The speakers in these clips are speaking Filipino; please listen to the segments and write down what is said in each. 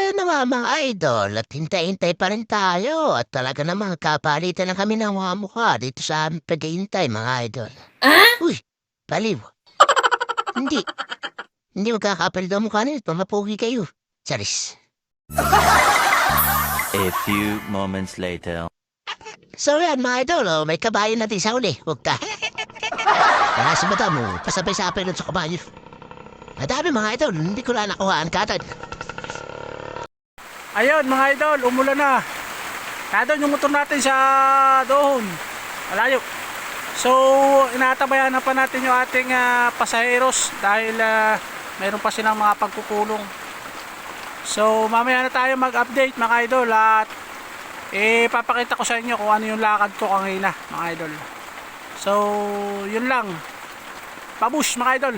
ayan naman mga idol at hintay-hintay pa rin tayo at talaga namang kapalitan na kami ng mga mukha dito sa aming paghihintay mga idol. Uy, baliw. Hindi. Hindi magkakapalit ang mukha nito. Mapugi kayo. Charis. A few moments later. So yan mga idol, may kabayo natin sa uli. Huwag ka. Kaya si madam mo, pasabay-sabay nun sa kabayo. Madami mga idol, hindi ko na nakuhaan katad. Ayun mga idol, umulan na. Nadon yung motor natin sa doon. Malayo. So, inatabayan na pa natin yung ating pasaheros dahil mayroon pa silang mga pagkukulong. So, mamaya na tayo mag-update mga idol at papakita ko sa inyo kung ano yung lakad ko kanina mga idol. So, yun lang. Pabush mga idol.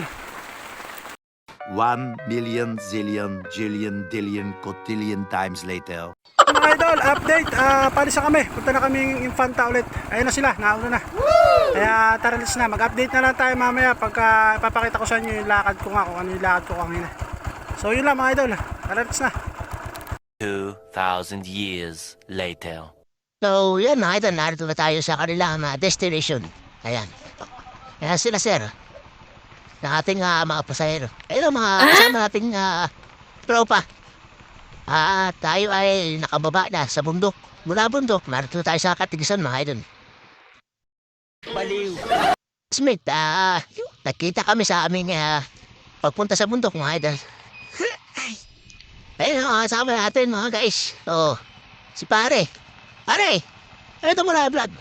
1 million zillion jillion dillion cotillion times later. Mga idol, update. Palis na kami. Punta na kaming Infanta ulit. Ayun na sila, nauna na. Kaya tara let's na. Mag-update na lang tayo mamaya pagka ipapakita ko sa inyo yung lakad ko nga kung ano yung lakad ko kanina. So yun lang mga idol. Tara let's na. 2,000 years later. So yan mga idol, narito na tayo sa kanilang destination. Ayan. Ayan sila sir. Ng ating mga pasahero. Ayun mga kasama nating tropa. Tayo ay nakababa na sa bundok. Mula bundok, narito tayo sa Katigisan mga idol. Baliw. Smith, nakita kami sa aming pagpunta sa bundok mga idol. Ayun kasama natin mga guys. Oh, si pare. Pare, ito mo na vlog.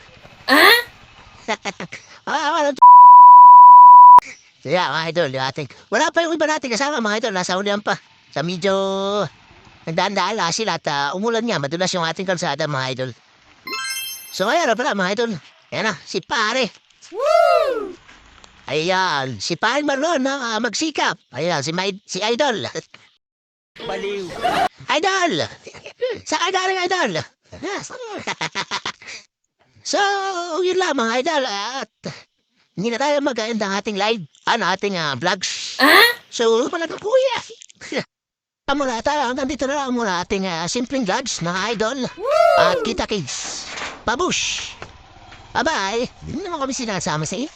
So yeah, mga idol, yung ating... Wala pa yung iba natin kasama, mga idol. Nasa ulihan pa. Sa medyo... Nagdaan-daan sila at umulan nga. Madulas yung ating kalsada, mga idol. So ayan na pala, mga idol. Ayan na, si pare. Woo! Ayan, si pare Marlon na magsikap. Ayan, si Idol. Baliw. Idol! Sa galing Idol? So, yun lang, mga idol. At... Hindi na tayo mag-end ang ating live, ating vlogs. So, pala ng kuya. Muna tayo, nandito na lang muna ating simpleng vlogs, mga idol. At kita kids. Pabush! Bye-bye! Hindi naman kami sinasama sa iyo.